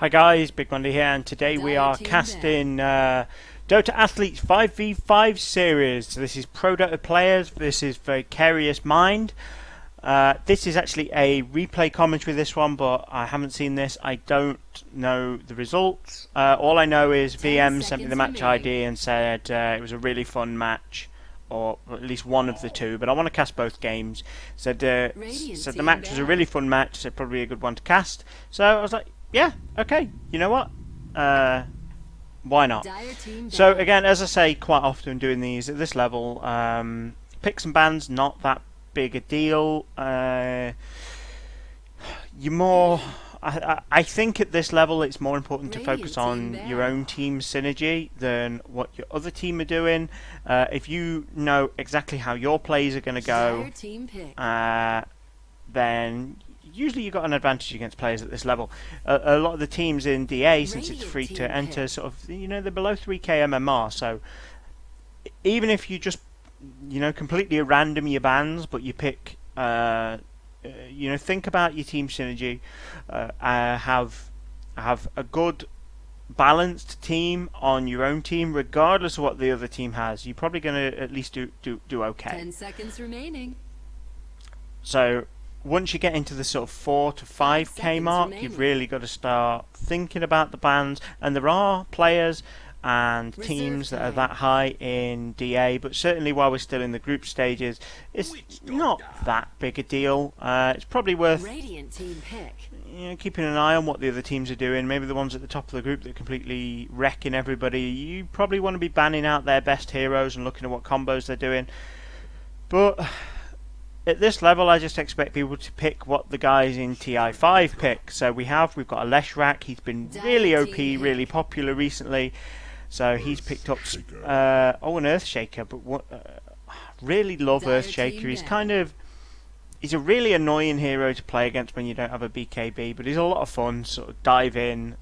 Hi guys, Big Monday here, and today we are casting Dota Athletes 5v5 series. So this is Pro Dota Playaz, this is Vicarious Mind. This is actually a replay commentary, this one, but I haven't seen this. I don't know the results. All I know is VM sent me the match ID and said it was a really fun match, or at least one of the two, but I want to cast both games. Said the match was a really fun match, so probably a good one to cast. So I was like, yeah, okay, you know what? Why not? So again, as I say quite often doing these at this level, picks and bans, not that big a deal. I think at this level it's more important to focus on your own team's synergy than what your other team are doing. If you know exactly how your plays are going to go, then usually you've got an advantage against players at this level. A lot of the teams in DA, since it's free to enter, sort of, they're below 3k MMR, so even if you just, completely random your bans, but you pick, think about your team synergy, have a good balanced team on your own team, regardless of what the other team has. You're probably going to at least do okay. 10 seconds remaining. So once you get into the sort of 4 to 5k mark, you've really got to start thinking about the bans. And there are players and teams that are that high in DA, but certainly while we're still in the group stages, it's not that big a deal. It's probably worth keeping an eye on what the other teams are doing. Maybe the ones at the top of the group that are completely wrecking everybody. You probably want to be banning out their best heroes and looking at what combos they're doing. But at this level, I just expect people to pick what the guys in TI5 pick. So we've got a Leshrak. He's been really OP, really popular recently. So he's picked up an Earthshaker, but really love Earthshaker. He's a really annoying hero to play against when you don't have a BKB, but he's a lot of fun. Sort of dive in,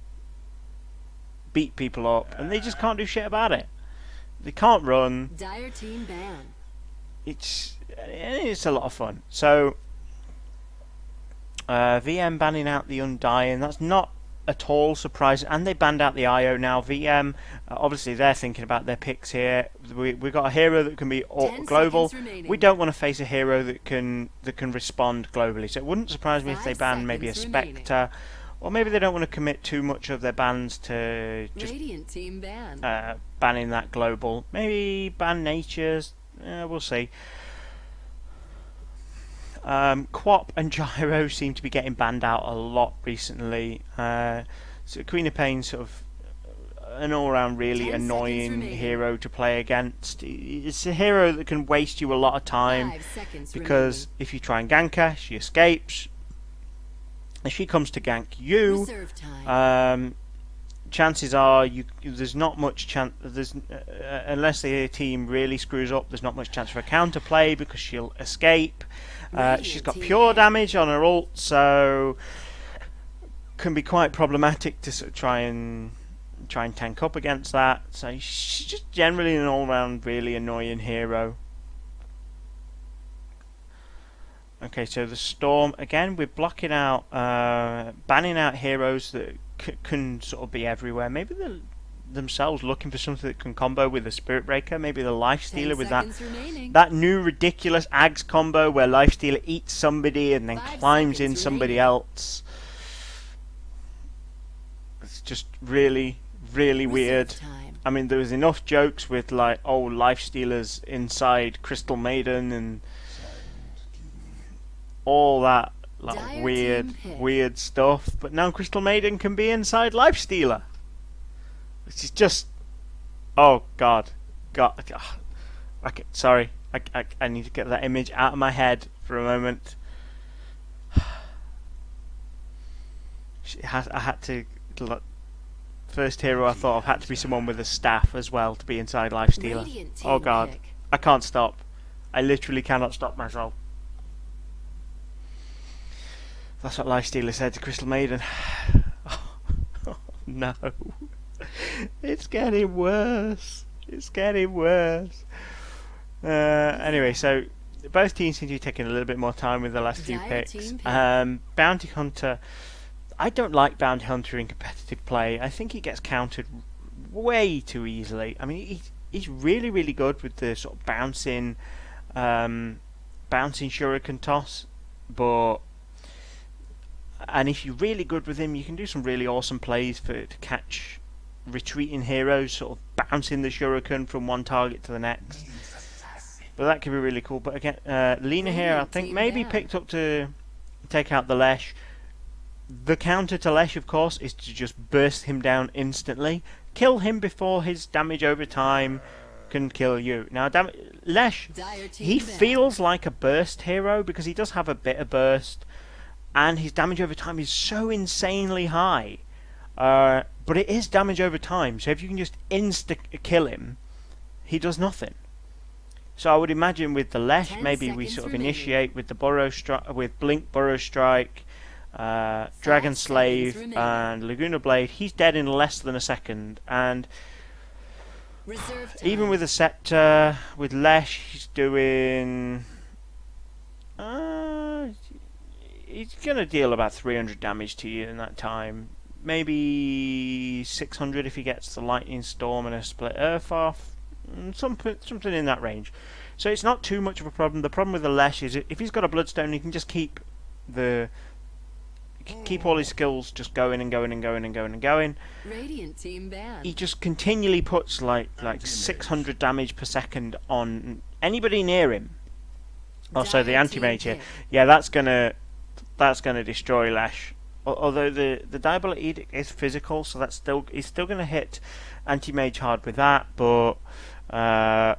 beat people up, and they just can't do shit about it. They can't run. Dire team ban. It's a lot of fun. So VM banning out the Undying, that's not at all surprising, and they banned out the IO now. VM, obviously they're thinking about their picks here. We've got a hero that can be global. We don't want to face a hero that can respond globally, so it wouldn't surprise me if they ban maybe a Spectre, or maybe they don't want to commit too much of their bans to just banning that global. Maybe ban Nature's, we'll see. Quap and Gyro seem to be getting banned out a lot recently. So Queen of Pain, sort of an all-round really annoying hero to play against. It's a hero that can waste you a lot of time, because if you try and gank her, she escapes. If she comes to gank you, chances are there's not much chance. Unless the team really screws up, there's not much chance for a counterplay because she'll escape. She's got pure damage on her ult, so can be quite problematic to sort of try and tank up against that. So she's just generally an all-round really annoying hero. Okay, so the Storm again. We're blocking out, banning out heroes that can sort of be everywhere. Maybe they're themselves looking for something that can combo with a Spirit Breaker. Maybe the Lifestealer with that new ridiculous Ags combo where Lifestealer eats somebody and then climbs in somebody else. It's just really, really weird. I mean, there was enough jokes with like, oh, Lifestealers inside Crystal Maiden and all that like weird stuff, but now Crystal Maiden can be inside Lifestealer, which is just, oh god. Okay, sorry, I need to get that image out of my head for a moment. I had to, first hero I thought of had to be someone with a staff as well to be inside Lifestealer. Oh god, I can't stop. I literally cannot stop myself. That's what Lifestealer said to Crystal Maiden. Oh, no. It's getting worse. It's getting worse. Anyway, so both teams seem to be taking a little bit more time with the last few picks. Bounty Hunter, I don't like Bounty Hunter in competitive play. I think he gets countered way too easily. I mean, he's really, really good with the sort of bouncing shuriken toss, and if you're really good with him, you can do some really awesome plays to catch retreating heroes, sort of bouncing the shuriken from one target to the next. But that could be really cool. But again, Lena here, I think maybe picked up to take out the Lesh. The counter to Lesh, of course, is to just burst him down instantly. Kill him before his damage over time can kill you. Now, Lesh, he feels like a burst hero because he does have a bit of burst, and his damage over time is so insanely high. But it is damage over time, so if you can just insta-kill him, he does nothing. So I would imagine with the Lesh, maybe we sort of initiate with the with Blink Burrow Strike, Dragon Slave, and Laguna Blade. He's dead in less than a second, and even with a Scepter, with Lesh, he's doing. He's gonna deal about 300 damage to you in that time. Maybe 600 if he gets the Lightning Storm and a Split Earth off. Something in that range. So it's not too much of a problem. The problem with the Lesh is if he's got a Bloodstone, he can just keep all his skills just going and going and going and going and going. Radiant team banned. He just continually puts like 600 damage per second on anybody near him. Also, the anti-mage here, yeah, that's gonna destroy Lesh. Although the Diabolic Edict is physical, so he's still gonna hit anti-mage hard with that, but the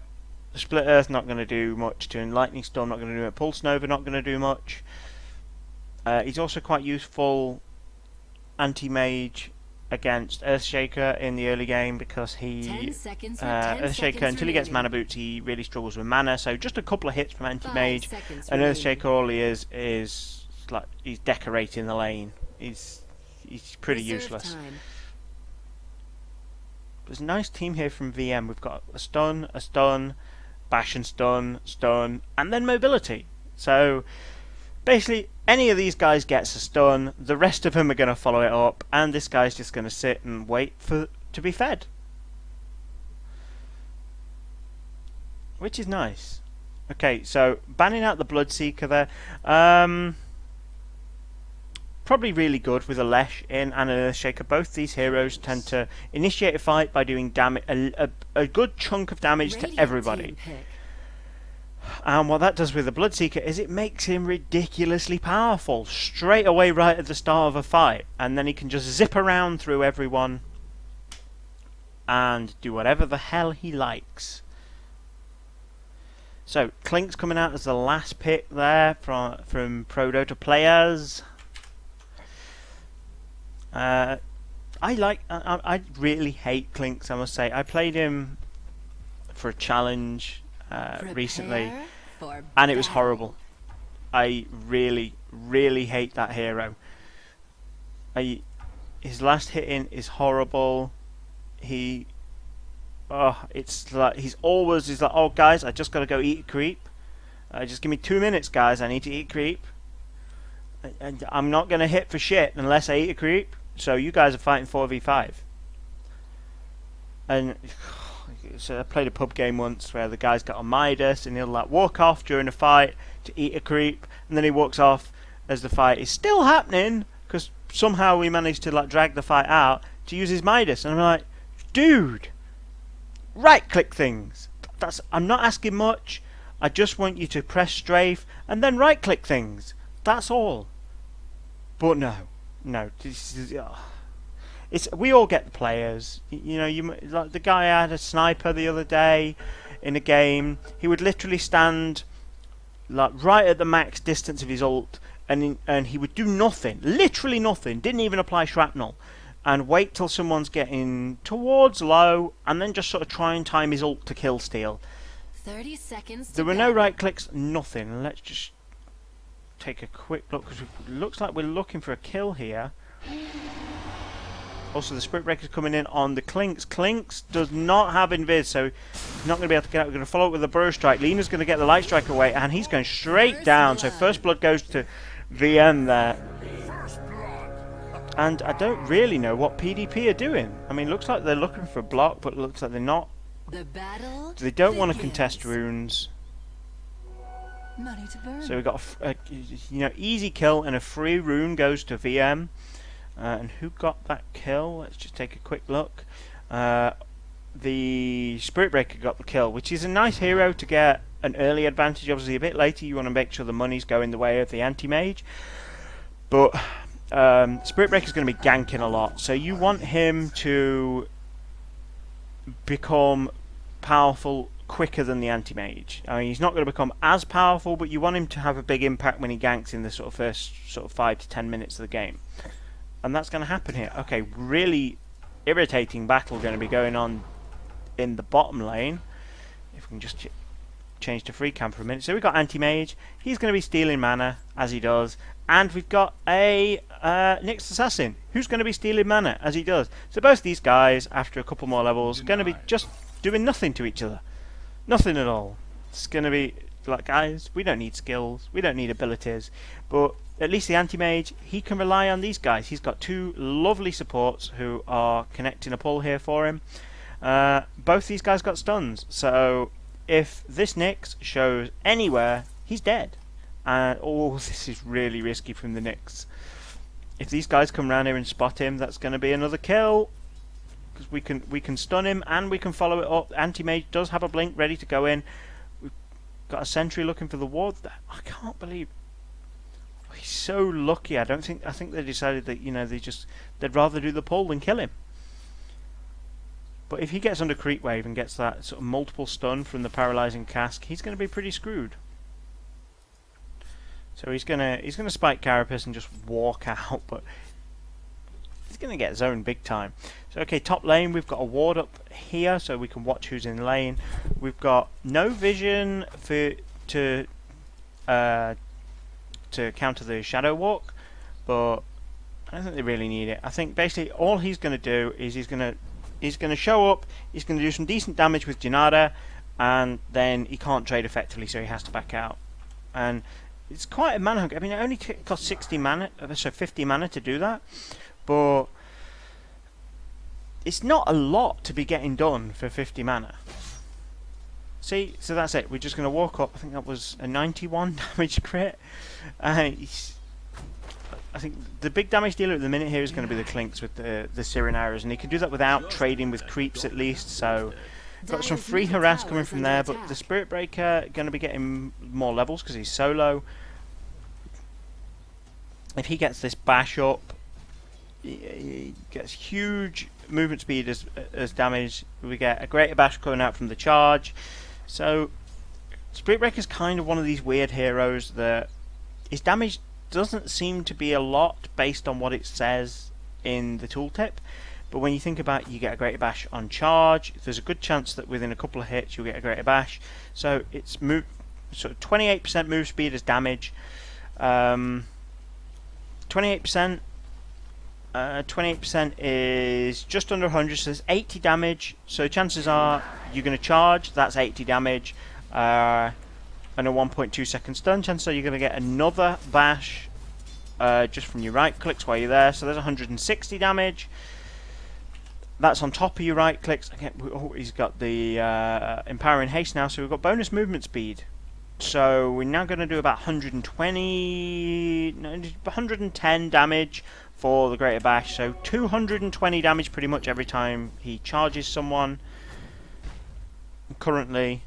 Split Earth not going to do much to him. Lightning Storm not going to do it. Pulse Nova not going to do much. He's also quite useful anti-mage against Earthshaker in the early game because Earthshaker, until he gets mana boots, he really struggles with mana. So just a couple of hits from anti-mage, and Earthshaker all he is like he's decorating the lane. He's pretty useless. There's a nice team here from VM. We've got a stun, bash and stun, and then mobility. So basically, any of these guys gets a stun, the rest of them are going to follow it up, and this guy's just going to sit and wait to be fed. Which is nice. Okay, so banning out the Bloodseeker there. Probably really good with a Lesh in and an Earthshaker. Both these heroes tend to initiate a fight by doing damage, a good chunk of damage to everybody. And what that does with the Bloodseeker is it makes him ridiculously powerful straight away right at the start of a fight, and then he can just zip around through everyone and do whatever the hell he likes. So Clink's coming out as the last pick there from Pro Dota Playaz. I really hate Clinks, I must say. I played him for a challenge recently, and it was horrible. I really, really hate that hero. His last hitting is horrible. It's like he's like, oh guys, I just gotta go eat a creep. Just give me 2 minutes, guys. I need to eat a creep. And I'm not gonna hit for shit unless I eat a creep. So you guys are fighting 4v5. And so I played a pub game once where the guy's got a Midas and he'll like walk off during a fight to eat a creep, and then he walks off as the fight is still happening because somehow we managed to like drag the fight out to use his Midas, and I'm like, dude, right click things. I'm not asking much. I just want you to press strafe and then right click things. That's all. But no, we all get the players. You know, like the guy had a sniper the other day in a game. He would literally stand like right at the max distance of his ult, and he would do nothing, literally nothing. Didn't even apply shrapnel, and wait till someone's getting towards low, and then just sort of try and time his ult to kill steal. 30 seconds. There were no right clicks, nothing. Let's just take a quick look because it looks like we're looking for a kill here. Also, the Spirit Breaker's coming in on the Clinks. Clinks does not have Invis, so he's not going to be able to get out. We're going to follow up with a Burrow Strike. Lena's going to get the Light Strike away, and he's going straight down. So first blood goes to VM there. And I don't really know what PDP are doing. I mean, looks like they're looking for a block, but it looks like they're not. The battle They don't want to begins. contest runes. Money to burn. So we've got easy kill, and a free rune goes to VM. And who got that kill? Let's just take a quick look. The Spirit Breaker got the kill, which is a nice hero to get an early advantage. Obviously, a bit later, you want to make sure the money's going the way of the anti-mage. But Spirit Breaker's going to be ganking a lot, so you want him to become powerful quicker than the anti-mage. I mean, he's not going to become as powerful, but you want him to have a big impact when he ganks in the sort of first 5 to 10 minutes of the game. And that's going to happen here. Okay, really irritating battle going to be going on in the bottom lane. If we can just change to free cam for a minute. So we've got anti-mage. He's going to be stealing mana, as he does. And we've got a Nyx Assassin, who's going to be stealing mana, as he does. So both these guys, after a couple more levels, are going to be just doing nothing to each other. Nothing at all. It's going to be like, guys, we don't need skills. We don't need abilities. But at least the anti-mage, he can rely on these guys. He's got two lovely supports who are connecting a pull here for him. Both these guys got stuns. So if this Nyx shows anywhere, he's dead. Oh, this is really risky from the Nyx. If these guys come around here and spot him, that's going to be another kill. Because we can stun him and we can follow it up. Anti-mage does have a blink ready to go in. We've got a sentry looking for the ward there. I can't believe he's so lucky. I think they decided that they'd rather do the pull than kill him. But if he gets under creep wave and gets that sort of multiple stun from the paralyzing cask, he's going to be pretty screwed. So he's gonna spike Carapace and just walk out, but he's gonna get zoned big time. So okay, top lane, we've got a ward up here, so we can watch who's in lane. We've got no vision to counter the Shadow Walk, but I don't think they really need it. I think basically all he's gonna do is he's gonna show up, he's gonna do some decent damage with Janada, and then he can't trade effectively, so he has to back out. And it's quite a mana hunk. I mean, it only costs 60 mana, so 50 mana to do that, but it's not a lot to be getting done for 50 mana. See, so that's it. We're just going to walk up. I think that was a 91 damage crit. I think the big damage dealer at the minute here is going to be the Clinks with the Siren Arrows, and he can do that without trading with creeps at least, so got some free harass coming from there, but the Spirit Breaker going to be getting more levels because he's solo. If he gets this bash up, he gets huge movement speed as damage. We get a greater bash coming out from the charge. So Spirit Breaker is kind of one of these weird heroes that his damage doesn't seem to be a lot based on what it says in the tooltip. But when you think about it, you get a greater bash on charge, there's a good chance that within a couple of hits you'll get a greater bash. So it's sort of 28% move speed as damage. 28% is just under 100, so there's 80 damage. So chances are you're going to charge, that's 80 damage, and a 1.2 second stun. Chances are you're going to get another bash just from your right clicks while you're there. So there's 160 damage. That's on top of your right clicks. Again, he's got the empowering haste now, so we've got bonus movement speed. So we're now going to do about 110 damage for the greater bash. So 220 damage pretty much every time he charges someone. Currently,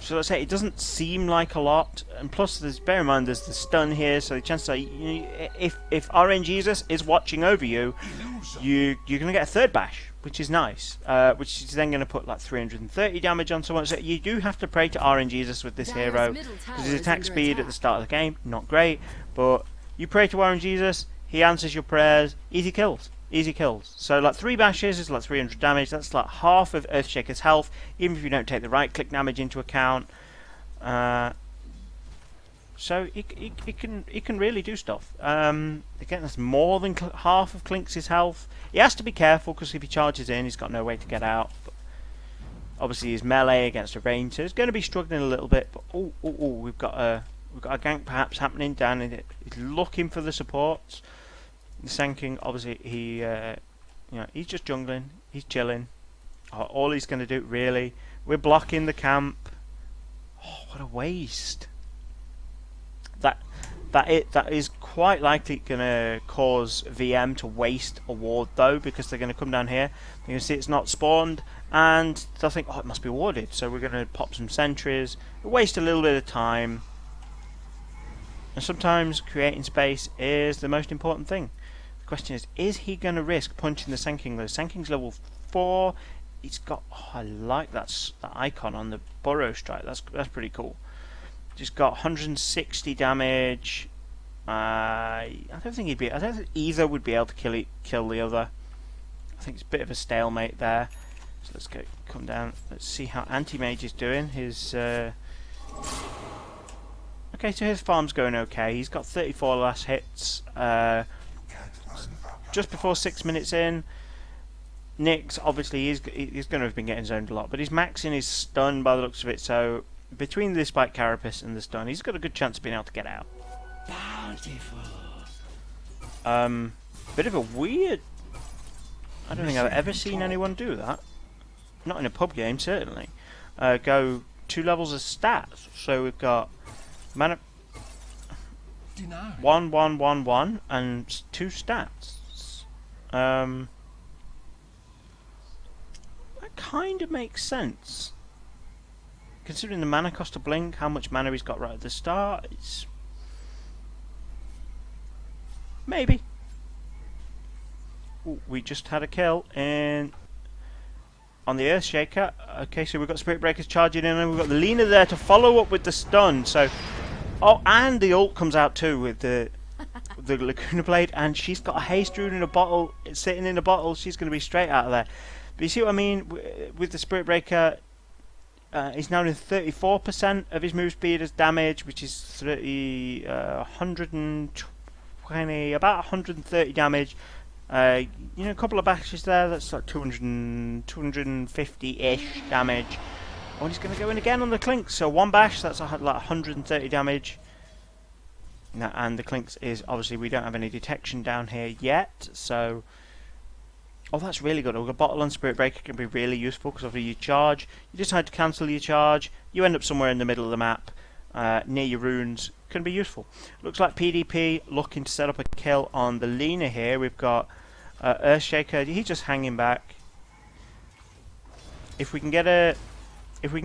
so let's say it doesn't seem like a lot, and plus bear in mind there's the stun here, so the chances are if RN Jesus is watching over you, you're going to get a third bash, which is nice, which is then going to put like 330 damage on someone. So you do have to pray to RN Jesus with this hero, because his attack speed at the start of the game not great, but you pray to RN Jesus, he answers your prayers, easy kills. Easy kills. So like 3 bashes is like 300 damage. That's like half of Earthshaker's health, even if you don't take the right click damage into account. So it can really do stuff. Again, that's more than half of Clinks' health. He has to be careful because if he charges in, he's got no way to get out. But obviously, he's melee against a range, so he's going to be struggling a little bit. But we've got a gank perhaps happening down in it. He's looking for the supports. The Senking, obviously, he's just jungling. He's chilling. All he's going to do, really. We're blocking the camp. Oh, what a waste. That is quite likely going to cause VM to waste a ward, though, because they're going to come down here. You can see it's not spawned, and they'll think, oh, it must be warded. So we're going to pop some sentries, waste a little bit of time. And sometimes creating space is the most important thing. The question is he going to risk punching the Senking? The Senking's level 4. He's got, oh, I like that icon on the Burrow Strike. That's pretty cool. Just got 160 damage. I don't think either would be able to kill the other. I think it's a bit of a stalemate there. So let's come down. Let's see how Anti-Mage is doing. Okay, so his farm's going okay. He's got 34 last hits. Just before 6 minutes in. Nyx, obviously, he's going to have been getting zoned a lot, but he's maxing his stun by the looks of it, so between the Spike Carapace and the stun, he's got a good chance of being able to get out. Bountiful. Bit of a weird... I don't think I've ever seen anyone do that. Not in a pub game, certainly. Go 2 levels of stats, so we've got mana... 1, 1, 1, 1, and 2 stats. That kind of makes sense. Considering the mana cost to blink, how much mana he's got right at the start, it's... maybe. Ooh, we just had a kill on the Earthshaker. Okay, so we've got Spirit Breakers charging in, and we've got the Lina there to follow up with the stun. So, oh, and the ult comes out too with the Lacuna Blade, and she's got a haste rune in a bottle. It's sitting in a bottle. She's going to be straight out of there. But you see what I mean with the Spirit Breaker? He's now in 34% of his move speed as damage, which is 120, about 130 damage. A couple of bashes there. That's like 250-ish damage. Oh, and he's going to go in again on the Clinks. So 1 bash, that's like 130 damage. And the Clinks is, obviously, we don't have any detection down here yet. So, oh, that's really good. A bottle on Spirit Breaker can be really useful because after you charge, you decide to cancel your charge, you end up somewhere in the middle of the map, near your runes. Can be useful. Looks like PDP looking to set up a kill on the Lina here. We've got Earthshaker. He's just hanging back. If we can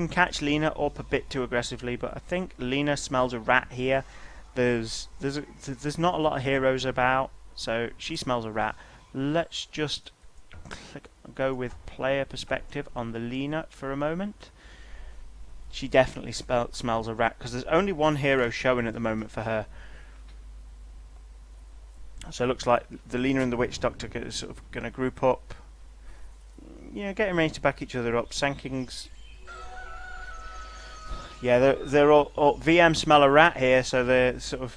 catch Lina up a bit too aggressively, but I think Lina smells a rat here. There's not a lot of heroes about, so she smells a rat. Let's just go with player perspective on the Lina for a moment. She definitely smells a rat because there's only one hero showing at the moment for her. So it looks like the Lina and the Witch Doctor are sort of going to group up. Getting ready to back each other up. Sanking's... yeah, they're all VM smell a rat here, so they're sort of...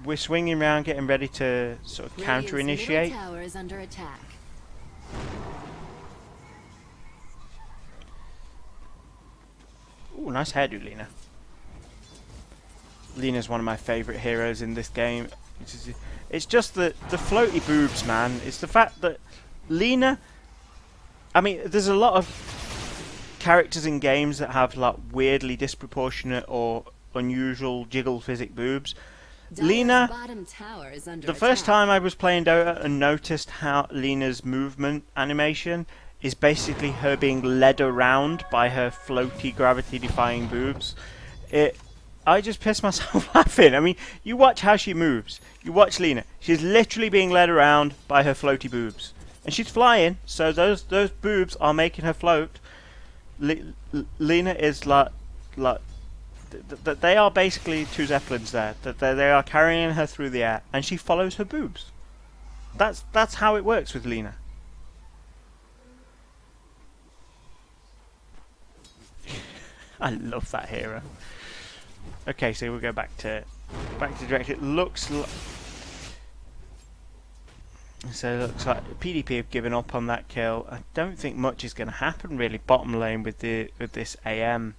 we're swinging around, getting ready to sort of counter-initiate. Tower is under attack. Ooh, nice hairdo, Lina. Lina's one of my favourite heroes in this game. It's just the floaty boobs, man. It's the fact that Lina... I mean, there's a lot of characters in games that have like weirdly disproportionate or unusual jiggle physic boobs. Lina, the first time I was playing Dota and noticed how Lina's movement animation is basically her being led around by her floaty, gravity-defying boobs. I just pissed myself laughing. I mean, you watch how she moves. You watch Lina. She's literally being led around by her floaty boobs. And she's flying, so those boobs are making her float. Lina is like they are basically 2 Zeppelins there. That they are carrying her through the air, and she follows her boobs. That's how it works with Lina. I love that hero. Okay, so we'll go back to direct. It looks like PDP have given up on that kill. I don't think much is going to happen really bottom lane with this AM.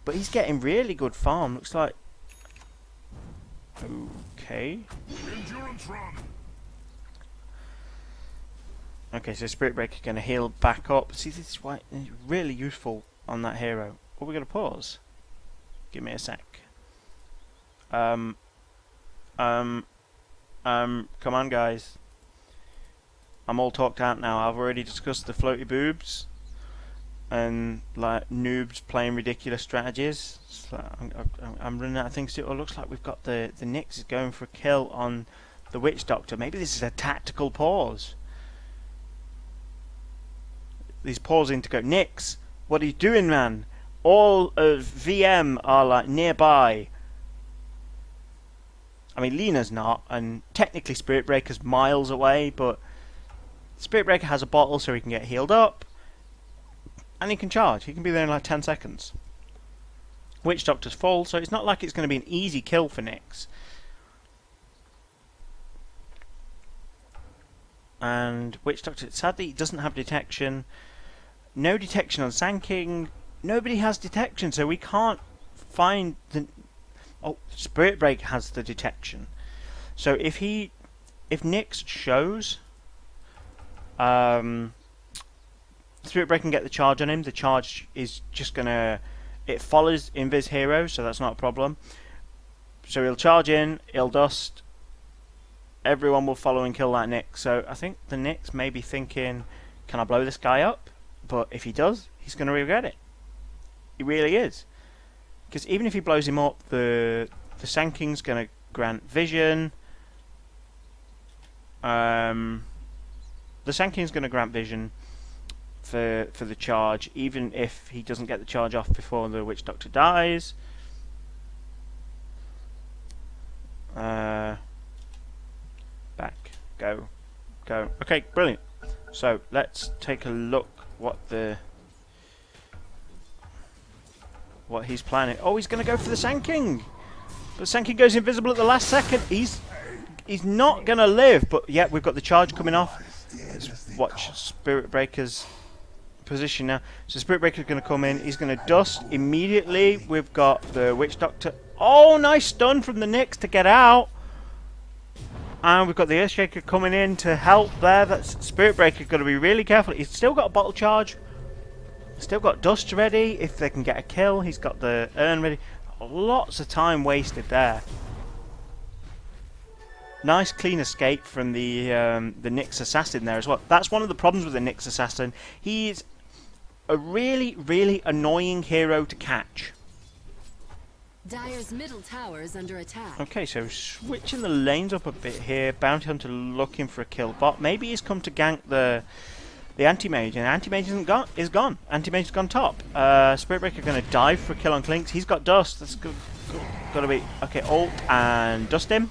But he's getting really good farm. Looks like okay. Okay, so Spirit Breaker going to heal back up. See, this is why it's really useful on that hero. Are we going to pause? Give me a sec. Come on, guys. I'm all talked out now. I've already discussed the floaty boobs and like noobs playing ridiculous strategies. So I'm running out of things to do. It looks like we've got the Nyx is going for a kill on the Witch Doctor. Maybe this is a tactical pause. He's pausing to go, Nyx, what are you doing, man? All of VM are like nearby. I mean, Lena's not, and technically Spirit Breaker's miles away, but Spirit Breaker has a bottle so he can get healed up, and he can charge. He can be there in like 10 seconds. Witch Doctor's full, so it's not like it's going to be an easy kill for Nyx. And Witch Doctor, sadly, doesn't have detection. No detection on Sand King. Nobody has detection, so we can't find the... Oh, Spirit Break has the detection. So if Nyx shows... Spirit Break can get the charge on him. The charge is just gonna... It follows Invis Hero, so that's not a problem. So he'll charge in, he'll dust. Everyone will follow and kill that Nyx. So I think the Nyx may be thinking, can I blow this guy up? But if he does, he's going to regret it. He really is. Because even if he blows him up, the Sand King's going to grant vision. The Sand King's going to grant vision for the charge, even if he doesn't get the charge off before the Witch Doctor dies. Back. Go. Okay, brilliant. So let's take a look what he's planning. Oh, he's going to go for the Sand King. But Sand King goes invisible at the last second. He's not going to live. But yeah, we've got the charge coming off. Let's watch Spirit Breaker's position now. So Spirit Breaker's going to come in. He's going to dust immediately. We've got the Witch Doctor. Oh, nice stun from the Nyx to get out. And we've got the Earthshaker coming in to help there. That's Spirit Breaker got to be really careful. He's still got a bottle charge. Still got dust ready if they can get a kill. He's got the urn ready. Lots of time wasted there. Nice clean escape from the Nyx Assassin there as well. That's one of the problems with the Nyx Assassin. He's a really, really annoying hero to catch. Dire's middle tower is under attack. Okay, so switching the lanes up a bit here. Bounty Hunter looking for a kill bot. Maybe he's come to gank the Anti-Mage, and Anti-Mage is gone. Anti-Mage has gone top. Spirit Breaker going to dive for a kill on Clinks. He's got dust. That's got to be... Okay, ult and dust him.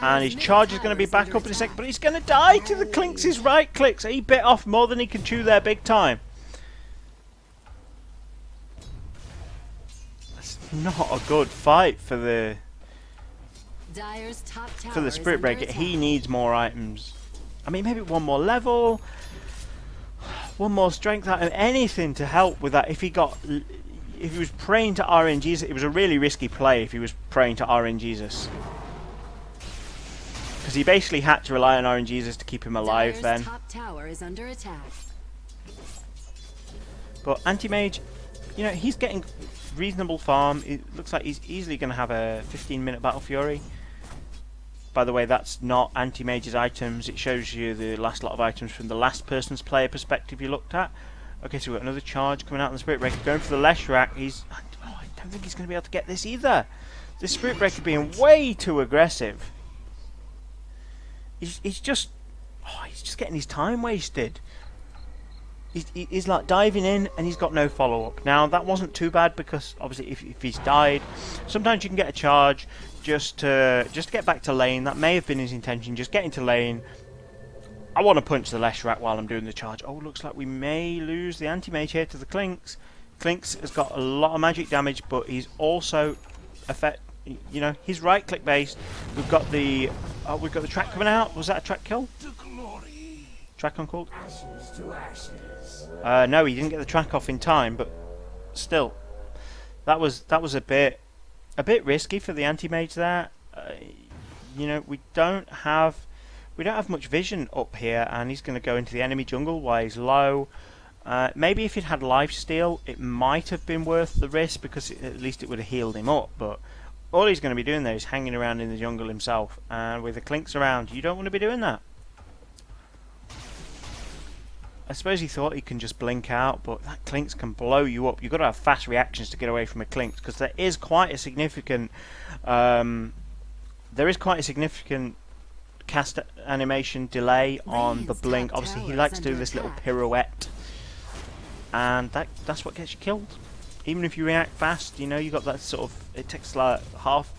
And his charge is going to be back up in a sec, but he's going to die to the Clinks' right clicks. He bit off more than he can chew there big time. Not a good fight for the Spirit Breaker. He needs more items. I mean, maybe one more level, one more strength item, anything to help with that. If he was praying to RNGesus, it was a really risky play if he was praying to RNGesus. Because he basically had to rely on RNGesus to keep him alive then. Top tower is under attack. But Anti-Mage, you know, he's getting reasonable farm. It looks like he's easily going to have a 15-minute Battle Fury. By the way, that's not Anti-Mage's items. It shows you the last lot of items from the last person's player perspective you looked at. Okay, so we've got another charge coming out on the Spirit Breaker. Going for the Leshrac. I don't think he's going to be able to get this either. This Spirit Breaker being way too aggressive. He's just getting his time wasted. He's like diving in and he's got no follow-up. Now that wasn't too bad because obviously if he's died, sometimes you can get a charge just to get back to lane. That may have been his intention, just get into lane. I want to punch the Leshrac while I'm doing the charge. Oh, looks like we may lose the Anti-Mage here to the Clinks. Clinks has got a lot of magic damage, but he's also he's right click based. We've got the track coming out. Was that a track kill? Track uncalled? No, he didn't get the track off in time, but still, that was a bit risky for the Anti-Mage there. you know, we don't have much vision up here, and he's going to go into the enemy jungle while he's low. Maybe if he'd had lifesteal, it might have been worth the risk, because at least it would have healed him up. But all he's going to be doing there is hanging around in the jungle himself, and with the Clinks around, you don't want to be doing that. I suppose he thought he can just blink out, but that Clinks can blow you up. You've got to have fast reactions to get away from a Clinks, because there is quite a significant cast animation delay on the blink. Obviously, he likes to do this little pirouette, and that's what gets you killed. Even if you react fast, you know, you got that sort of, it takes like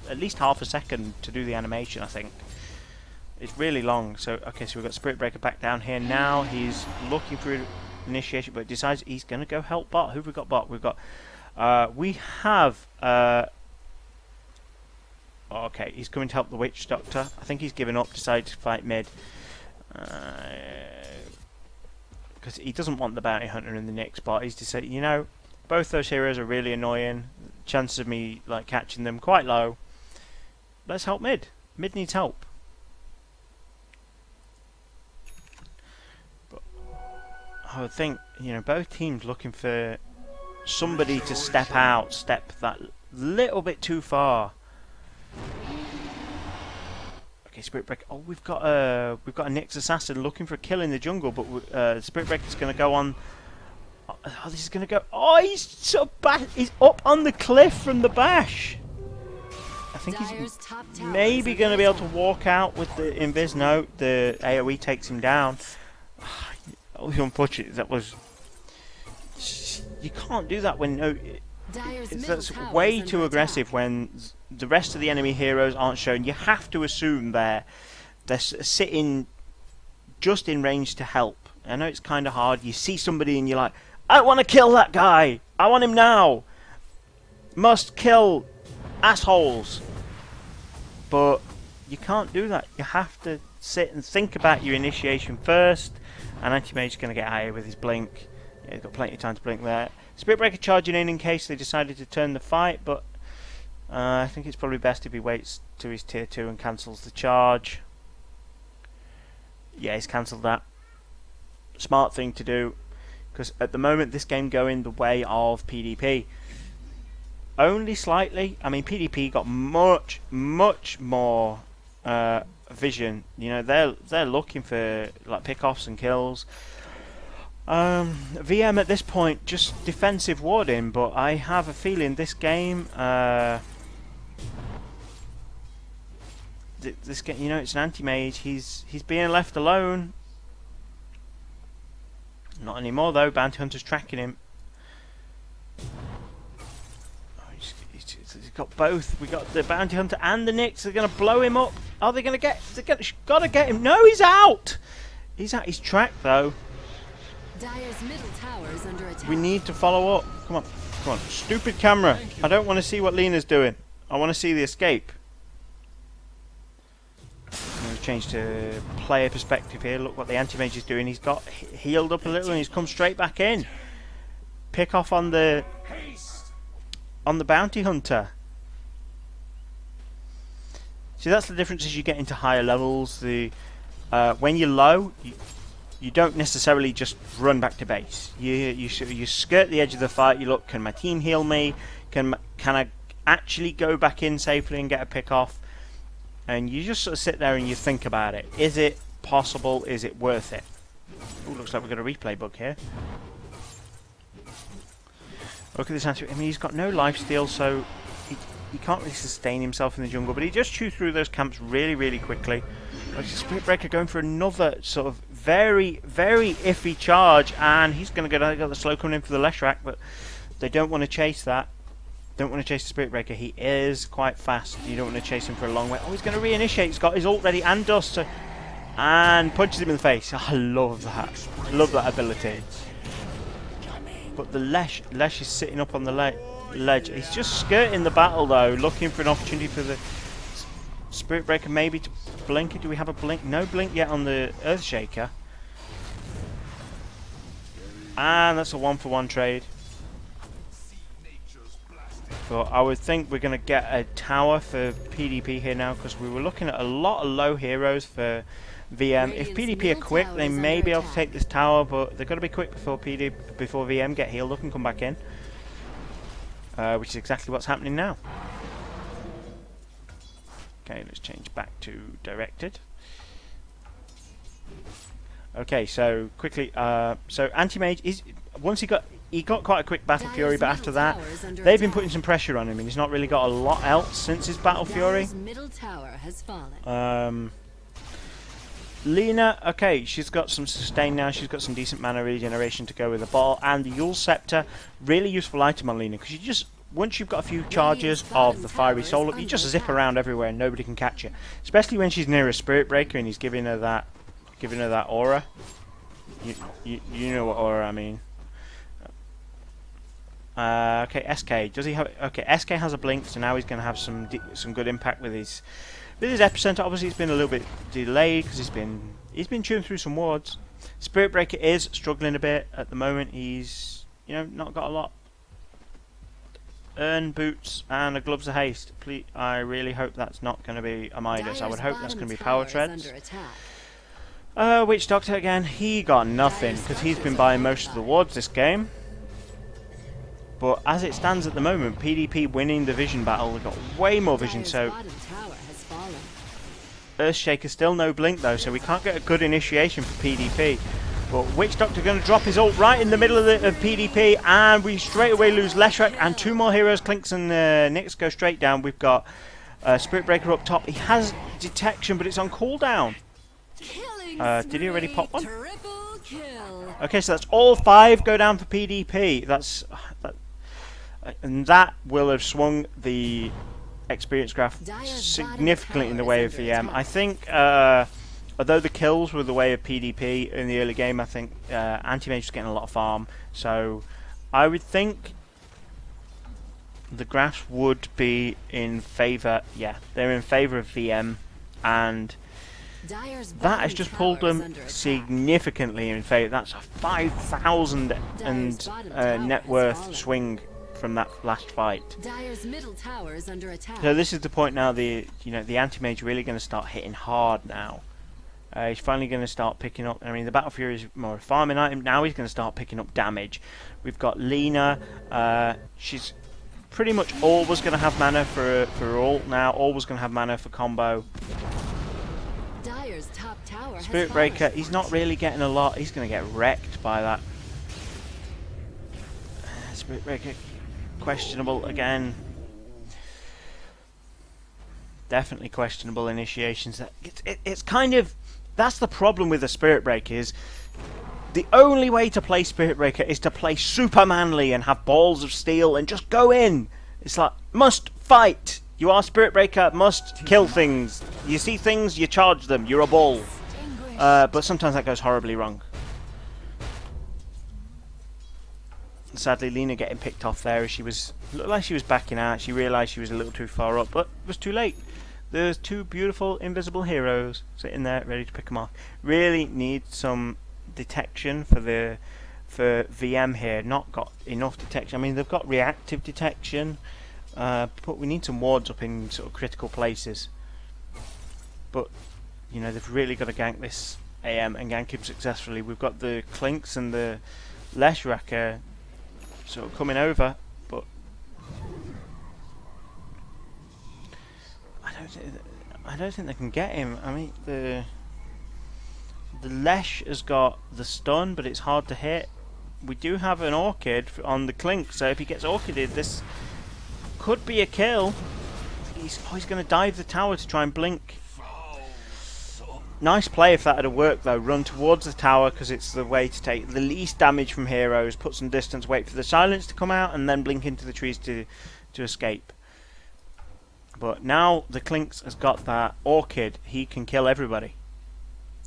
at least half a second to do the animation, I think. It's really long. So okay, so we've got Spirit Breaker back down here now. He's looking for initiation, but decides he's going to go help bot. Who've we got bot? We've got we have okay, he's coming to help the Witch Doctor. I think he's given up, decided to fight mid, because he doesn't want the Bounty Hunter in the next spot. He's decided, you know, both those heroes are really annoying. Chances of me like catching them quite low. Let's help mid. Mid needs help. But I would think, you know, both teams looking for somebody to step that little bit too far. Okay, Spirit Breaker. Oh, we've got a Nyx Assassin looking for a kill in the jungle, but Spirit Breaker's going to go on. Oh, this is going to go. Oh, he's sort of he's up on the cliff from the bash. I think he's maybe going to be able to walk out with the Invis. No, the AoE takes him down. Oh, unfortunate. That was. You can't do that when that's way too aggressive when the rest of the enemy heroes aren't shown. You have to assume they're sitting just in range to help. I know it's kind of hard. You see somebody and you're like, I want to kill that guy. I want him now. Must kill assholes. But you can't do that. You have to sit and think about your initiation first. And Anti-Mage's going to get higher with his blink. Yeah, he's got plenty of time to blink there. Spirit Breaker charging in case they decided to turn the fight, but I think it's probably best if he waits to his tier 2 and cancels the charge. Yeah, he's cancelled that. Smart thing to do, because at the moment this game going the way of PDP. Only slightly. I mean, PDP got much more vision. You know, they're looking for like pick-offs and kills. VM at this point just defensive warding, but I have a feeling this game, this game, you know, it's an anti-mage. He's being left alone. Not anymore though. Bounty Hunter's tracking him. Oh, he's got both. We got the Bounty Hunter and the Nyx. They're gonna blow him up. Are they gonna get? Gotta get him. No, he's out. He's at his track though. Dire's middle tower is under attack. We need to follow up. Come on. Stupid camera. I don't want to see what Lena's doing. I want to see the escape. I'm going to change to player perspective here. Look what the anti-mage is doing. He's got healed up a little and he's come straight back in. Pick off on the bounty hunter. See, that's the difference as you get into higher levels. When you're low, you don't necessarily just run back to base. You skirt the edge of the fight. You look, can my team heal me? Can I actually go back in safely and get a pick off? And you just sort of sit there and you think about it. Is it possible? Is it worth it? Ooh, looks like we've got a replay bug here. Look at this answer. I mean, he's got no lifesteal, so he can't really sustain himself in the jungle. But he just chews through those camps really quickly. Spirit Breaker going for another sort of very iffy charge, and he's going to get the slow coming in for the Leshrac, but they don't want to chase that. Don't want to chase the Spirit Breaker. He is quite fast. You don't want to chase him for a long way. Oh, he's going to reinitiate. He's got his ult ready and dust, so, and punches him in the face. Oh, I love that. Love that ability. But the Lesh is sitting up on the ledge. He's just skirting the battle though, looking for an opportunity for the Spirit Breaker maybe to blink it. Do we have a blink? No blink yet on the Earthshaker. And that's a 1-for-1 trade. But I would think we're going to get a tower for PDP here now, because we were looking at a lot of low heroes for VM. If PDP are quick, they may be able to take this tower, but they've got to be quick before VM get healed up and come back in. Which is exactly what's happening now. Okay, let's change back to directed. Okay, so quickly, so Anti-Mage is once he got quite a quick Battle Fury, but after that they've been putting some pressure on him, and he's not really got a lot else since his Battle Fury. Lina, okay, she's got some sustain now, she's got some decent mana regeneration to go with the ball, and the Yule Scepter, really useful item on Lina, because you just, once you've got a few charges of the Fiery Soul up, you just zip around everywhere and nobody can catch you. Especially when she's near a Spirit Breaker and he's giving her that aura. You know what aura I mean. Okay, SK, does he have? Okay, SK has a blink, so now he's going to have some good impact with his epicenter. Obviously, it's been a little bit delayed because he's been chewing through some wards. Spirit Breaker is struggling a bit at the moment. He's not got a lot. Earn boots and a gloves of haste. Please, I really hope that's not going to be a Midas. I would hope that's going to be power treads. Witch Doctor again. He got nothing because he's been buying most of the wards this game. But as it stands at the moment, PDP winning the vision battle. We've got way more vision, so Earthshaker still no blink though, so we can't get a good initiation for PDP. But Witch Doctor going to drop his ult right in the middle of PDP, and we straight away lose Leshrac, and two more heroes, Clinks and Nyx, go straight down. We've got Spirit Breaker up top. He has detection, but it's on cooldown. Did he already pop one? Okay, so that's all 5 go down for PDP. And that will have swung the experience graph significantly in the way of VM. I think, although the kills were the way of PDP in the early game, I think Anti-Mage was getting a lot of farm. So I would think the graphs would be in favour. Yeah, they're in favour of VM, and that has just pulled them significantly in favour. That's a 5,000 net worth swing from that last fight. So this is the point now. The Anti-Mage really going to start hitting hard now. He's finally going to start picking up. I mean, the Battle Fury is more a farming item. Now he's going to start picking up damage. We've got Lina. She's pretty much always going to have mana for ult now. Always going to have mana for combo. Spirit Breaker, he's not really getting a lot. He's going to get wrecked by that. Spirit Breaker, questionable again. Definitely questionable initiations. It's kind of, that's the problem with the Spirit Breaker, is the only way to play Spirit Breaker is to play super manly and have balls of steel and just go in. It's like, must fight. You are Spirit Breaker, must kill things. You see things, you charge them. You're a ball. But sometimes that goes horribly wrong. Sadly, Lina getting picked off there as looked like she was backing out. She realised she was a little too far up, but it was too late. There's two beautiful invisible heroes sitting there ready to pick them off. Really need some detection for VM here. Not got enough detection. I mean, they've got reactive detection, but we need some wards up in sort of critical places. But they've really got to gank this AM and gank him successfully. We've got the Clinks and the Leshrac sort of coming over, but I don't think they can get him. I mean, the Lesh has got the stun, but it's hard to hit. We do have an Orchid on the Clink, so if he gets Orchided, this could be a kill. He's going to dive the tower to try and blink. Nice play if that had worked though. Run towards the tower because it's the way to take the least damage from heroes. Put some distance, wait for the silence to come out, and then blink into the trees to escape. But now the Clinks has got that Orchid. He can kill everybody.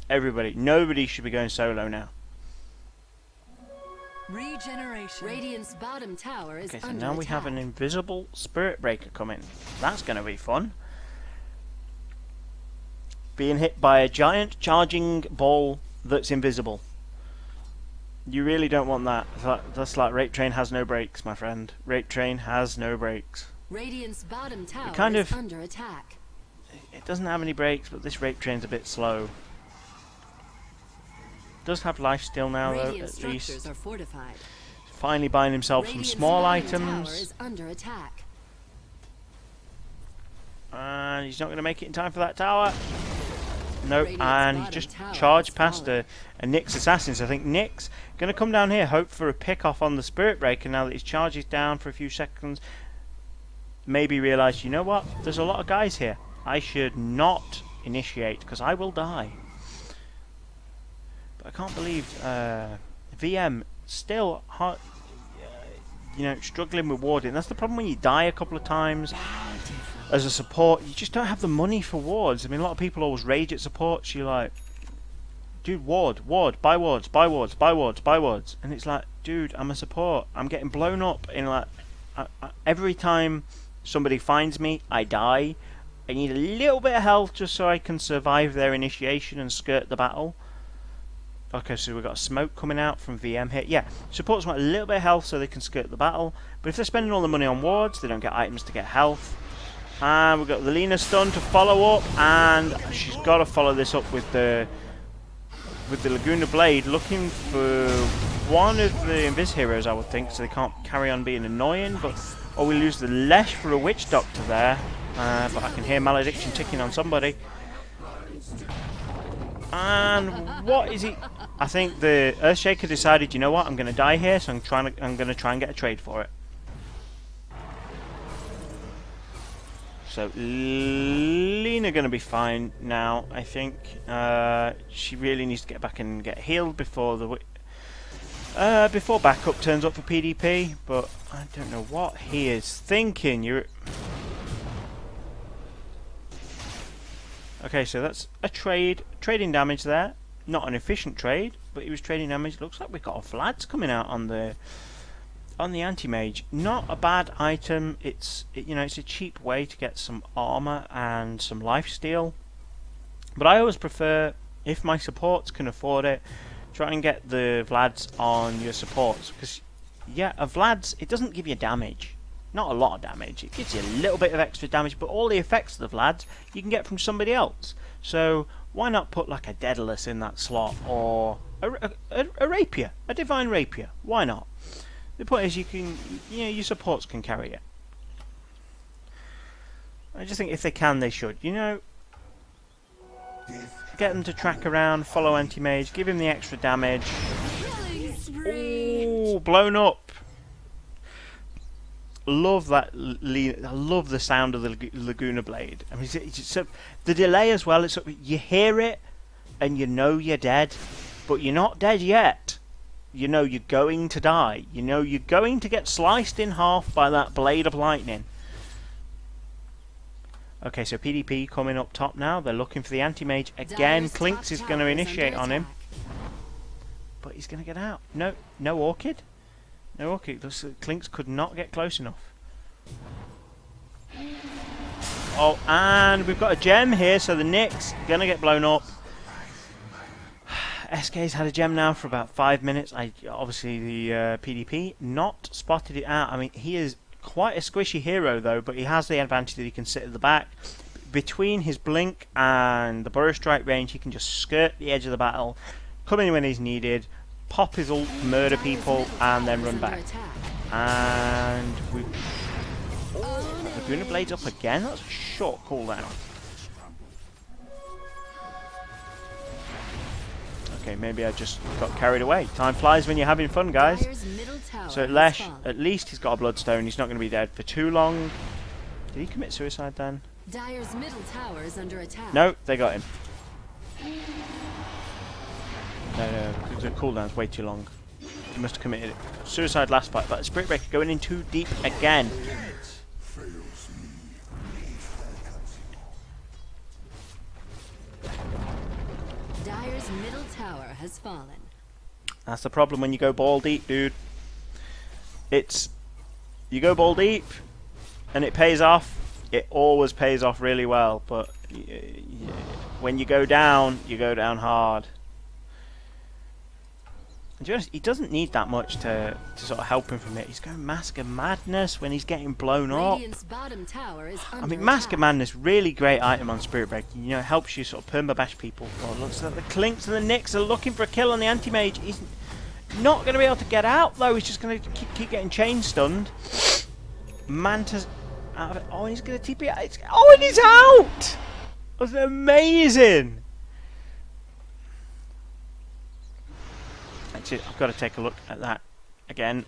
Everybody. Nobody should be going solo now. Regeneration. Radiant's bottom tower is okay, so under now we attack. have an invisible Spirit Breaker coming. That's going to be fun. Being hit by a giant charging ball that's invisible. You really don't want that. That's like Rape Train has no brakes, my friend. Rape Train has no brakes. Radiant's bottom tower kind is of- under attack. It doesn't have any breaks, but this rape train's a bit slow. Does have life steal now though, Radiant at structures least. are fortified. Finally buying himself some Radiant's small bottom tower items. is under attack. And he's not going to make it in time for that tower. Nope, Radiant's and he's bottom just tower charged has past fallen. a Nyx assassin. So I think Nyx going to come down here, hope for a pick off on the Spirit Breaker now that his charge is down for a few seconds. Maybe realise, you know what, there's a lot of guys here. I should not initiate because I will die. But I can't believe VM still hard, struggling with warding. That's the problem when you die a couple of times. As a support, you just don't have the money for wards. I mean, a lot of people always rage at supports. You're like, dude, ward, buy wards, buy wards, buy wards, buy wards. And it's like, dude, I'm a support. I'm getting blown up in like, every time somebody finds me, I die. I need a little bit of health just so I can survive their initiation and skirt the battle. Okay, so we've got a smoke coming out from VM here. Yeah, supports want a little bit of health so they can skirt the battle. But if they're spending all the money on wards, they don't get items to get health. And we've got the Lena stun to follow up, and she's got to follow this up with the Laguna Blade, looking for one of the Invis heroes, I would think, so they can't carry on being annoying. But we lose the Lesh for a Witch Doctor there, but I can hear Malediction ticking on somebody. And what is he? I think the Earthshaker decided, you know what, I'm going to die here, so I'm going to try and get a trade for it. So Lena going to be fine now, I think. She really needs to get back and get healed before before backup turns up for PDP. But I don't know what he is thinking. Okay, so that's a trading damage there. Not an efficient trade, but he was trading damage. Looks like we've got a Vlad's coming out on the anti-mage. Not a bad item. It's a cheap way to get some armor and some lifesteal. But I always prefer, if my supports can afford it, try and get the Vlads on your supports, because yeah, a Vlad's, it doesn't give you damage. Not a lot of damage. It gives you a little bit of extra damage, but all the effects of the Vlads you can get from somebody else. So why not put like a Daedalus in that slot, or a rapier, a divine rapier? Why not? The point is, your supports can carry it. I just think if they can, they should. Get them to track around, follow anti-mage, give him the extra damage. Ooh, blown up. Love that. I love the sound of the Laguna Blade. I mean, the delay as well. It's you hear it, and you know you're dead, but you're not dead yet. You know you're going to die. You know you're going to get sliced in half by that blade of lightning. Okay, so PDP coming up top now. They're looking for the anti-mage again. Clinks is going to initiate on him, but he's going to get out. No Orchid. No Orchid. Clinks could not get close enough. Oh, and we've got a gem here, so the Nyx going to get blown up. SK's had a gem now for about 5 minutes. Obviously the PDP not spotted it out. I mean, he is quite a squishy hero though, but he has the advantage that he can sit at the back. Between his blink and the Burrow Strike range, he can just skirt the edge of the battle, come in when he's needed, pop his ult, murder people, and then run back. And Laguna Blade's up again. That's a short cooldown. Okay, maybe I just got carried away. Time flies when you're having fun, guys. So Lesh, at least he's got a Bloodstone. He's not going to be dead for too long. Did he commit suicide then? Dire's middle tower is under attack. No, they got him. No, the cooldown's way too long. He must have committed suicide last fight. But Spirit Breaker going in too deep again. Dire's middle tower has fallen. That's the problem when you go ball deep, dude. You go ball deep, and it pays off. It always pays off really well, but when you go down hard. And to be honest, he doesn't need that much to sort of help him from it. He's going Mask of Madness when he's getting blown up. Radiant's bottom tower is I under mean, Mask of attack. Madness, really great item on Spirit Breaker. You know, it helps you sort of permabash people. Well, it looks like the Clinks and the Nicks are looking for a kill on the Anti-Mage. He's not going to be able to get out, though. He's just going to keep getting chain stunned. Manta's out of it. Oh, he's going to TP out. Oh, and he's out! That was amazing! Actually, I've got to take a look at that again.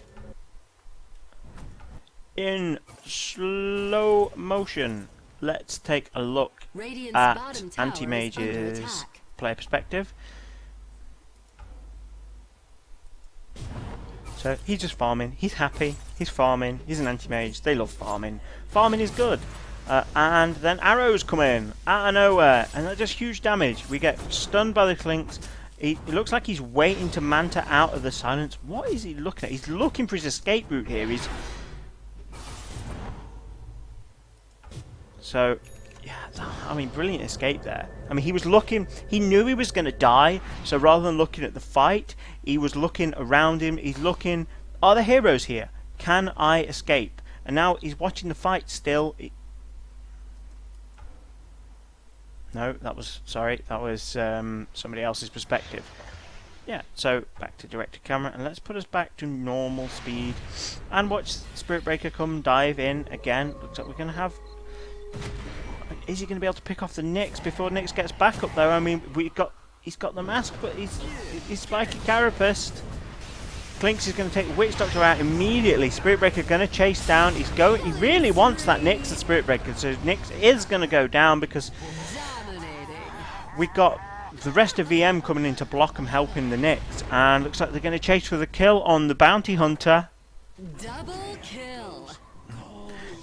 In slow motion, let's take a look Radiant's at bottom tower is under Anti-Mage's attack. player perspective. So he's just farming, he's happy, he's farming, he's an Anti-Mage, they love farming. Farming is good. And then arrows come in out of nowhere, and they're just huge damage. We get stunned by the Clinks. It looks like he's waiting to Manta out of the silence. What is he looking at? He's looking for his escape route here. So, yeah, I mean, brilliant escape there. I mean, he was looking, he knew he was going to die, so rather than looking at the fight, he was looking around him. He's looking, are there heroes here? Can I escape? And now he's watching the fight still. No, that was somebody else's perspective. Yeah, so back to directed camera, and let's put us back to normal speed and watch Spirit Breaker come dive in again. Looks like we're going to have... Is he going to be able to pick off the Nyx before Nyx gets back up, though? I mean, he's got the mask, but he's spiky Carapace. Clinks is going to take Witch Doctor out immediately. Spirit Breaker going to chase down. He really wants that Nyx, the Spirit Breaker, so Nyx is going to go down because we've got the rest of VM coming in to block him, helping the Nyx, and looks like they're going to chase for the kill on the Bounty Hunter. Double kill.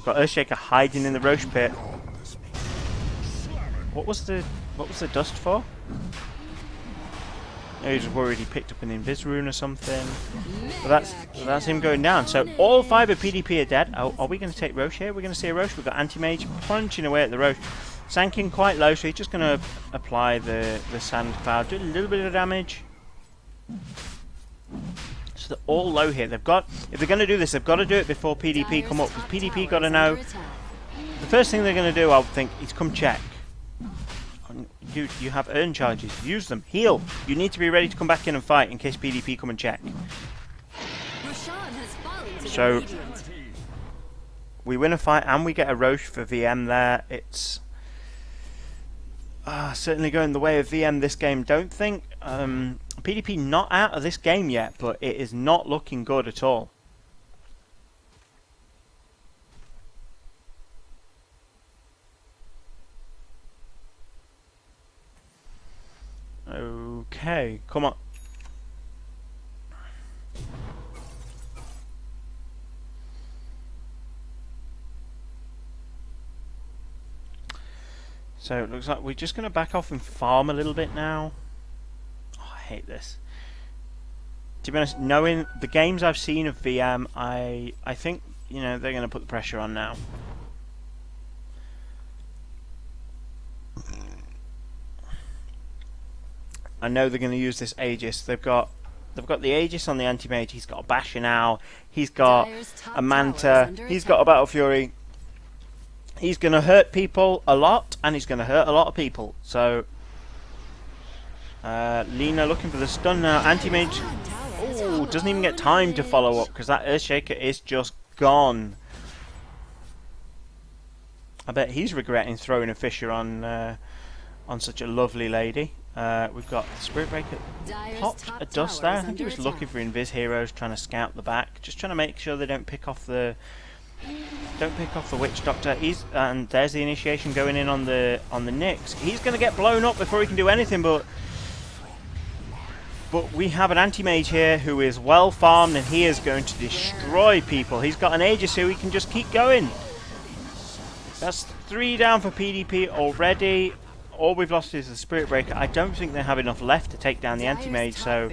Got Earthshaker hiding in the Roche pit. What was the dust for? He was worried he picked up an Invis rune or something. But that's him going down. So all 5 of PDP are dead. Oh, are we going to take Roche here? We're going to see a Roche. We've got Anti-Mage punching away at the Roche. Sanking quite low, so he's just going to apply the Sand Cloud. Do a little bit of damage. So they're all low here. They've got, if they're going to do this, they've got to do it before PDP come up. Because PDP got to know. The first thing they're going to do, I would think, is come check. Dude, you have earn charges. Use them. Heal. You need to be ready to come back in and fight in case PDP come and check. So we win a fight and we get a Roche for VM there. It's certainly going the way of VM this game. Don't think PDP not out of this game yet, but it is not looking good at all. Okay, come on. So it looks like we're just going to back off and farm a little bit now. Oh, I hate this. To be honest, knowing the games I've seen of VM, I think, you know, they're going to put the pressure on now. I know they're going to use this Aegis. They've got the Aegis on the Anti-Mage. He's got a Basher now. He's got a Manta. He's got a Battle Fury. He's going to hurt people a lot, and he's going to hurt a lot of people. So, Lina looking for the stun now. Anti-Mage, oh, doesn't even get time to follow up because that Earthshaker is just gone. I bet he's regretting throwing a Fissure on such a lovely lady. We've got Spirit Breaker popped a dust there. I think he was looking for Invis heroes, trying to scout the back, just trying to make sure they don't pick off the Witch Doctor. And there's the initiation going in on the Nyx. He's going to get blown up before he can do anything. But we have an Anti-Mage here who is well farmed, and he is going to destroy people. He's got an Aegis who he can just keep going. That's 3 down for PDP already. All we've lost is the Spirit Breaker. I don't think they have enough left to take down the Anti-Mage, so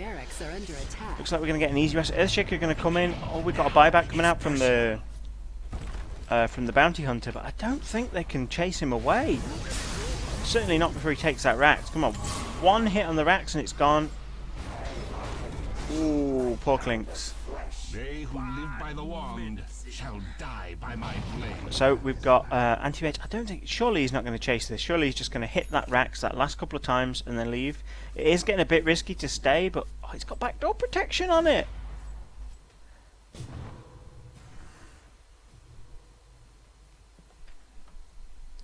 looks like we're going to get an easy rest. Earthshaker going to come in. Oh, we've got a buyback coming out from the Bounty Hunter, but I don't think they can chase him away. Certainly not before he takes that Rax. Come on, 1 hit on the Rax and it's gone. Ooh, poor Clinks. They who live by the wand shall die by my blade. So we've got anti-mage. I don't think. Surely he's not going to chase this. Surely he's just going to hit that Rex that last couple of times and then leave. It is getting a bit risky to stay, but it's got backdoor protection on it.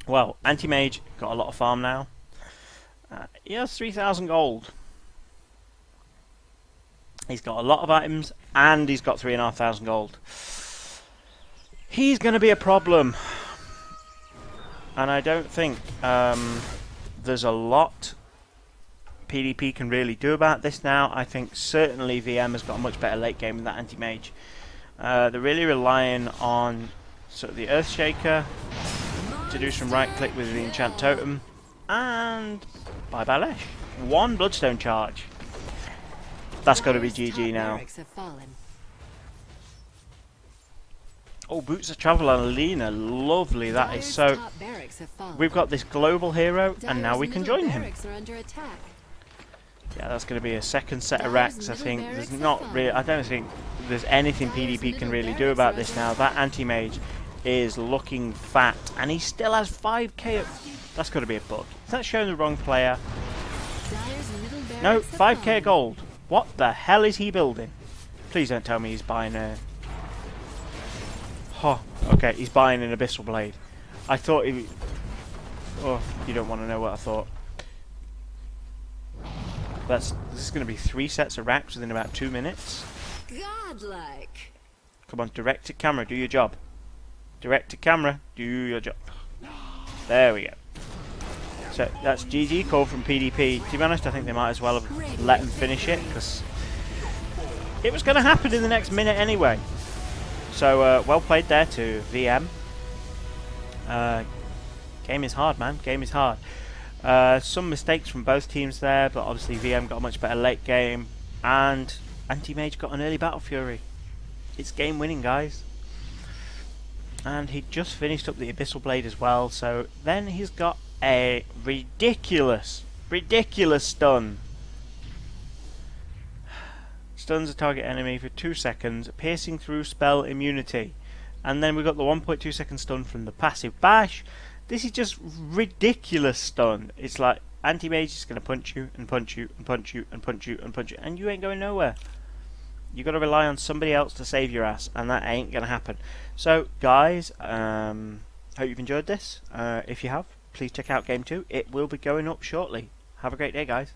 Well, anti-mage got a lot of farm now. He has 3,000 gold. He's got a lot of items, and he's got 3,500 gold. He's going to be a problem. And I don't think there's a lot PDP can really do about this now. I think certainly VM has got a much better late game with that anti-mage. They're really relying on sort of the Earthshaker to do some right click with the enchant totem, and bye bye Lesh. One bloodstone charge. That's got to be GG now. Oh, Boots of Travel on Lena, lovely. That is so. We've got this global hero, and now we can join him. Yeah, that's going to be a second set of racks. I think there's not really. I don't think there's anything PDP can really do about this now. That anti-mage is looking fat, and he still has 5k. That's got to be a bug. Is that showing the wrong player? No, 5k gold. What the hell is he building? Please don't tell me he's buying a. Oh, okay, he's buying an Abyssal Blade. I thought he. Oh, you don't want to know what I thought. This is going to be 3 sets of racks within about 2 minutes. Godlike. Come on, direct to camera, do your job. Direct to camera, do your job. There we go. So that's GG call from PDP. To be honest, I think they might as well have let him finish it, because it was going to happen in the next minute anyway. So well played there to VM. Game is hard, man. Game is hard. Some mistakes from both teams there, but obviously VM got a much better late game, and Anti-Mage got an early Battle Fury. It's game winning, guys. And he just finished up the Abyssal Blade as well, so then he's got a ridiculous stun. Stuns a target enemy for 2 seconds, piercing through spell immunity. And then we've got the 1.2 second stun from the passive bash. This is just ridiculous stun. It's like anti-mage is going to punch you and punch you and punch you and punch you and punch you, and you ain't going nowhere. You got to rely on somebody else to save your ass, and that ain't going to happen. So, guys, hope you've enjoyed this. If you have, please check out Game 2. It will be going up shortly. Have a great day, guys.